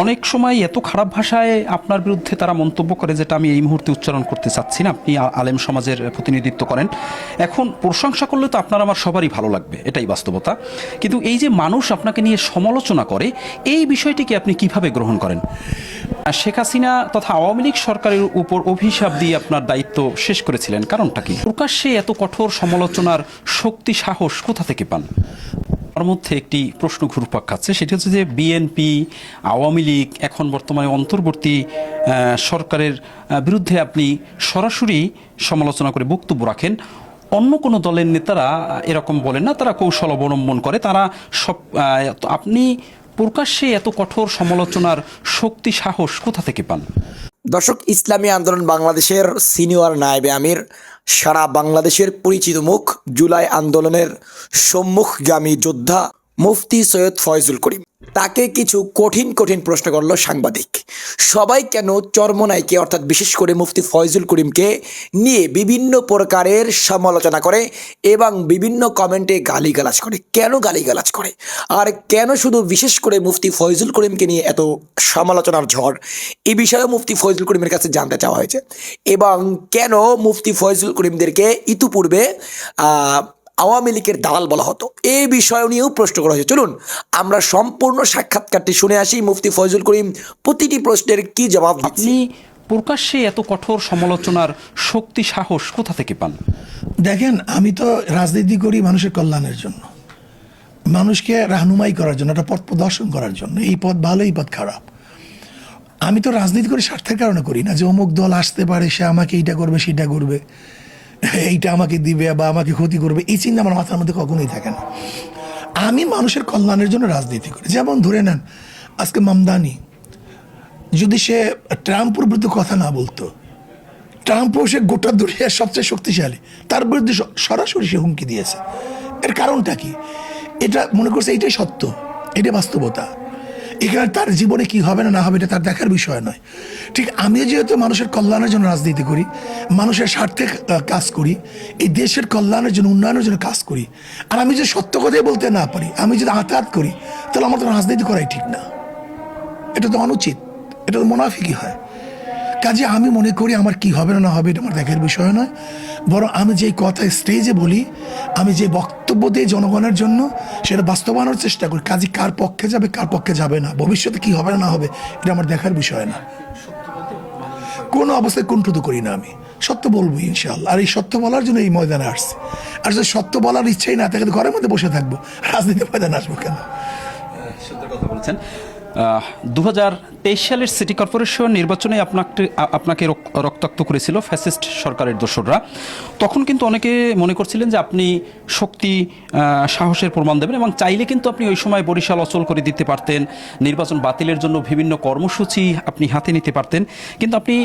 অনেক সময় এত খারাপ ভাষায় আপনার বিরুদ্ধে তারা মন্তব্য করে, যেটা আমি এই মুহূর্তে উচ্চারণ করতে চাচ্ছি না। আপনি আলেম সমাজের প্রতিনিধিত্ব করেন। এখন প্রশংসা করলে তো আপনার আমার সবারই ভালো লাগবে, এটাই বাস্তবতা। কিন্তু এই যে মানুষ আপনাকে নিয়ে সমালোচনা করে, এই বিষয়টিকে আপনি কিভাবে গ্রহণ করেন? শেখ হাসিনা তথা আওয়ামী লীগ সরকারের উপর অভিশাপ দিয়ে আপনার দায়িত্ব শেষ করেছিলেন, কারণটা কি? প্রকাশ্যে এত কঠোর সমালোচনার শক্তি সাহস কোথা থেকে পান? তার মধ্যে একটি প্রশ্ন ঘুরপাক খাচ্ছে, সেটি হচ্ছে যে বিএনপি, আওয়ামী লীগ, এখন বর্তমানে অন্তর্বর্তী সরকারের বিরুদ্ধে আপনি সরাসরি সমালোচনা করে বক্তব্য রাখেন। অন্য কোনো দলের নেতারা এরকম বলেন না, তারা কৌশল অবলম্বন করে। তারা সব আপনি প্রকাশ্যে এত কঠোর সমালোচনার শক্তি সাহস কোথা থেকে পান? দর্শক, ইসলামী আন্দোলন বাংলাদেশের সিনিয়র নায়েবে আমির, সারা বাংলাদেশের পরিচিত মুখ, জুলাই আন্দোলনের সম্মুখগামী যোদ্ধা মুফতি সৈয়দ ফয়জুল করিম, তাকে কিছু কঠিন কঠিন প্রশ্ন করল সাংবাদিক। সবাই কেন চরমোনাইকে অর্থাৎ বিশেষ করে মুফতি ফয়জুল করিমকে নিয়ে বিভিন্ন প্রকারের সমালোচনা করে এবং বিভিন্ন কমেন্টে গালিগালাজ করে? কেন গালিগালাজ করে? আর কেন শুধু বিশেষ করে মুফতি ফয়জুল করিমকে নিয়ে এত সমালোচনার ঝড়? এই বিষয়ে মুফতি ফয়জুল করিমের কাছে জানতে চাওয়া হয়েছে। এবং কেন মুফতি ফয়জুল করিমদেরকে ইতিপূর্বে আওয়ামী লীগের দালাল বলা হতো, এই বিষয় নিয়েও প্রশ্ন করা হয়েছে। চলুন আমরা সম্পূর্ণ সাক্ষাৎকারটি শুনে আসি। মুফতি ফয়জুল করিম প্রতিটি প্রশ্নের কি জবাব দিচ্ছেন। আপনি প্রকাশ্যে এত কঠোর সমালোচনার শক্তি সাহস কোথা থেকে পান? দেখেন, আমি তো রাজনীতি করি মানুষের কল্যাণের জন্য, মানুষকে রাহনুমাই করার জন্য, একটা পথ প্রদর্শন করার জন্য। এই পথ ভালো, এই পথ খারাপ। আমি তো রাজনীতি করে স্বার্থের কারণে করি না যে অমুক দল আসতে পারে, সে আমাকে এইটা করবে সেটা করবে, এইটা আমাকে দিবে বা আমাকে ক্ষতি করবে, এই চিন্তা আমার মাথার মধ্যে কখনোই থাকে না। আমি মানুষের কল্যাণের জন্য রাজনীতি করি। যেমন ধরে নেন, আজকে মামদানি যদি সে ট্রাম্পের বিরুদ্ধে কথা না বলতো, ট্রাম্পও সে গোটা দুনিয়ার সবচেয়ে শক্তিশালী, তার বিরুদ্ধে সরাসরি সে হুমকি দিয়েছে। এর কারণটা কি? এটা মনে করছে এইটাই সত্য, এটাই বাস্তবতা। এখানে তার জীবনে কি হবে না না হবে এটা তার দেখার বিষয় নয়। ঠিক আমিও যেহেতু মানুষের কল্যাণের জন্য রাজনীতি করি, মানুষের স্বার্থে কাজ করি, এই দেশের কল্যাণের জন্য, উন্নয়নের জন্য কাজ করি, আর আমি যদি সত্য কথাই বলতে না পারি, আমি যদি আঘাত করি, তাহলে আমার তো রাজনীতি করাই ঠিক না। এটা তো অনুচিত, এটা তো মুনাফিকি হয়। কাজে আমি মনে করি আমার কি হবে না না হবে এটা আমার দেখার বিষয় নয়, বরং আমি যেই কথা স্টেজে বলি, আমি যে বক্তব্য দিই জনগণের জন্য, সেটা বাস্তবায়নের চেষ্টা করি। কাজে কার পক্ষে যাবে কার পক্ষে যাবে না, ভবিষ্যতে কি হবে না হবে এটা আমার দেখার বিষয় না। কোনো অবস্থায় কুণ্ঠিত করি না, আমি সত্য বলবো ইনশাআল্লাহ। আর এই সত্য বলার জন্য এই ময়দানে আসছে। আর যদি সত্য বলার ইচ্ছাই না থাকে, ঘরের মধ্যে বসে থাকবো, রাজনীতি ময়দানে আসবো কেন? সুন্দর কথা বলেছেন। 2023 সালের সিটি কর্পোরেশন নির্বাচনে আপনাকে রক্তাক্ত করেছিল ফ্যাসিস্ট সরকারের দোসররা। তখন কিন্তু অনেকে মনে করছিলেন যে আপনি শক্তি সাহসের প্রমাণ দেবেন, এবং চাইলে কিন্তু আপনি ওই সময় বরিশাল অচল করে দিতে পারতেন, নির্বাচন বাতিলের জন্য বিভিন্ন কর্মসূচি আপনি হাতে নিতে পারতেন। কিন্তু আপনি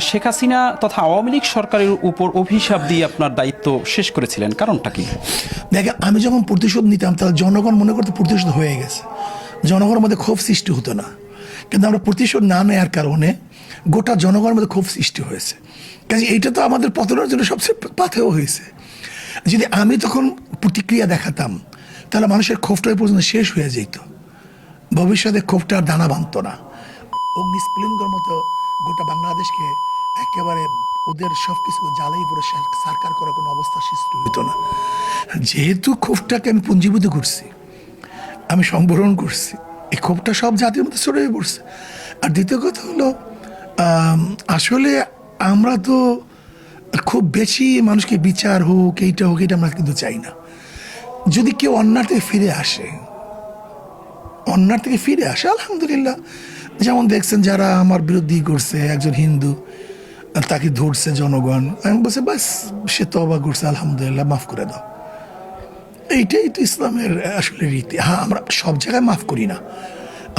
শেখ হাসিনা তথা আওয়ামী লীগ সরকারের উপর অভিশাপ দিয়ে আপনার দায়িত্ব শেষ করেছিলেন, কারণটা কি? দেখেন, আমি যখন প্রতিশোধ নিতাম তাহলে জনগণ মনে করতে প্রতিশোধ হয়ে গেছে, জনগণের মধ্যে ক্ষোভ সৃষ্টি হতো না। কিন্তু আমরা প্রতিশোধ না নেওয়ার কারণে গোটা জনগণের মধ্যে ক্ষোভ সৃষ্টি হয়েছে। কাজে এইটা তো আমাদের পতনের জন্য সবচেয়ে পাথেয় হয়েছে। যদি আমি তখন প্রতিক্রিয়া দেখাতাম, তাহলে মানুষের ক্ষোভটা পর্যন্ত শেষ হয়ে যেত, ভবিষ্যতে ক্ষোভটা আর দানা বাঁধত না। অগ্নিস্ফুলিঙ্গর মতো গোটা বাংলাদেশকে একেবারে ওদের সব কিছু জ্বালাই পরে সারকার করার কোনো অবস্থা সৃষ্টি হইতো না। যেহেতু ক্ষোভটাকে আমি পুঞ্জীভূত করছি, আমি সংবরণ করছি, এই ক্ষোভটা সব জাতির মধ্যে ছড়িয়ে পড়ছে। আর দ্বিতীয় কথা হলো, আসলে আমরা তো খুব বেশি মানুষকে বিচার হোক, এইটা হোক, এটা আমরা কিন্তু চাই না। যদি কেউ অন্যার থেকে ফিরে আসে, অন্যার থেকে ফিরে আসে, আলহামদুলিল্লাহ। যেমন দেখছেন যারা আমার বিরুদ্ধে করছে, একজন হিন্দু, তাকে ধরছে জনগণ, আমি বলছি বাস সে তওবা করছে, আলহামদুলিল্লাহ, মাফ করে দাও। এইটাই তো ইসলামের আসলে রীতি। হ্যাঁ, আমরা সব জায়গায় মাফ করি না,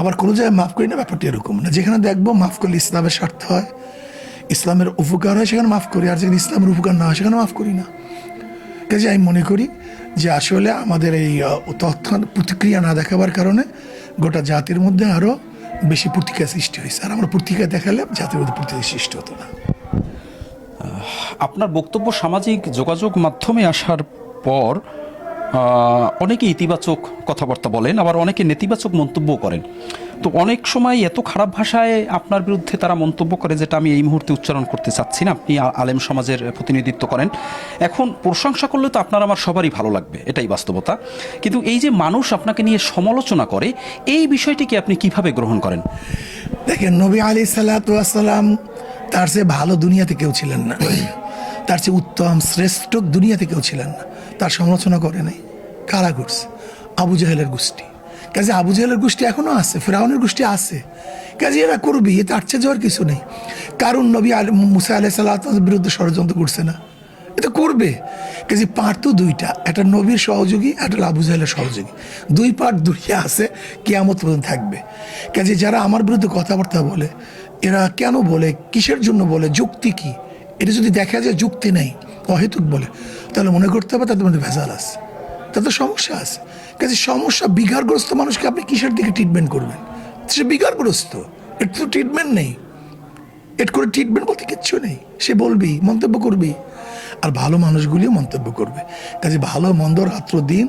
আবার কোনো জায়গায় মাফ করি না, ব্যাপারটা এরকম না। যেখানে দেখবো মাফ করলে ইসলামের স্বার্থ হয়, ইসলামের উপকার হয়, সেখানে মাফ করি। আর যেখানে ইসলামের উপকার না হয় সেখানে মাফ করি না। কাজে আমি মনে করি যে আসলে আমাদের এই তৎক্ষণ প্রতিক্রিয়া না দেখাবার কারণে গোটা জাতির মধ্যে আরও বেশি প্রতিক্রিয়া সৃষ্টি হয়েছে। আর আমরা প্রতিক্রিয়া দেখালে জাতির মধ্যে প্রতিক্রিয়া সৃষ্টি হতো না। আপনার বক্তব্য সামাজিক যোগাযোগ মাধ্যমে আসার পর অনেকে ইতিবাচক কথাবার্তা বলেন, আবার অনেকে নেতিবাচক মন্তব্য করেন। তো অনেক সময় এত খারাপ ভাষায় আপনার বিরুদ্ধে তারা মন্তব্য করে যেটা আমি এই মুহূর্তে উচ্চারণ করতে চাচ্ছি না। আপনি আলেম সমাজের প্রতিনিধিত্ব করেন, এখন প্রশংসা করলে তো আপনার আমার সবারই ভালো লাগবে, এটাই বাস্তবতা। কিন্তু এই যে মানুষ আপনাকে নিয়ে সমালোচনা করে, এই বিষয়টিকে আপনি কিভাবে গ্রহণ করেন? দেখেন, নবী আলাইহিস সালাতু ওয়াস সালাম তার চেয়ে ভালো দুনিয়াতে কেউ ছিলেন না, তার চেয়ে উত্তম শ্রেষ্ঠ দুনিয়াতে কেউ ছিলেন না। তার সমালোচনা করে নাই কারা করছে? আবু জাহেলের গোষ্ঠী। কাজে আবু জাহেলের গোষ্ঠী এখনো আছে, ফিরআউনের গোষ্ঠী আছে, কাজে এরা করবি, তার চেয়ে যাওয়ার কিছু নেই। কারণ নবী মুসা আলাইহিস সালাতুর বিরুদ্ধে ষড়যন্ত্র করছে না, এটা করবে। কাজে পার্ট তো দুইটা, একটা নবীর সহযোগী, একটা আবু জাহেলের সহযোগী, দুই পার্ট দুনিয়া আছে, কিয়ামত পর্যন্ত থাকবে। কাজে যারা আমার বিরুদ্ধে কথাবার্তা বলে, এরা কেন বলে, কিসের জন্য বলে, যুক্তি কি, এটা যদি দেখা যায় যুক্তি নেই, অহেতুক বলে, তাহলে মনে করতে হবে তাদের মধ্যে ভেজাল আছে, তাদের সমস্যা আছে। কাজে সমস্যা, বিকারগ্রস্ত মানুষকে আপনি কিসের দিকে ট্রিটমেন্ট করবেন? সে বিকারগ্রস্ত, এর তো ট্রিটমেন্ট নেই, এর করে ট্রিটমেন্ট বলতে কিচ্ছু নেই। সে বলবি, মন্তব্য করবি, আর ভালো মানুষগুলিও মন্তব্য করবে। কাজে ভালো মন্দ রাত্র দিন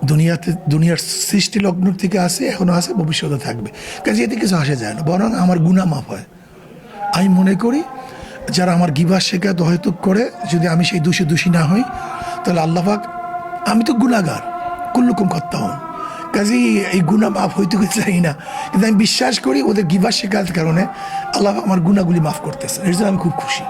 দুনিয়াতে, দুনিয়ার সৃষ্টি লগ্ন থেকে আসে, এখনো আছে, ভবিষ্যতে থাকবে। কাজে এতে কিছু আসে যায় না, বরং আমার গুনাহ মাফ হয়। আমি মনে করি যারা আমার গিবা শেখাত অহেতুক করে, যদি আমি সেই দোষী না হই, তাহলে আল্লাহ পাক, আমি তো গুনাহগার, কুল্লুকুম কর্তা হন, কাজে এই গুনাহ মাফ হইতে চাই না, কিন্তু আমি বিশ্বাস করি ওদের গিবা শেখার কারণে আল্লাহ আমার গুনাহগুলি মাফ করতেছে, এর জন্য আমি খুব খুশি।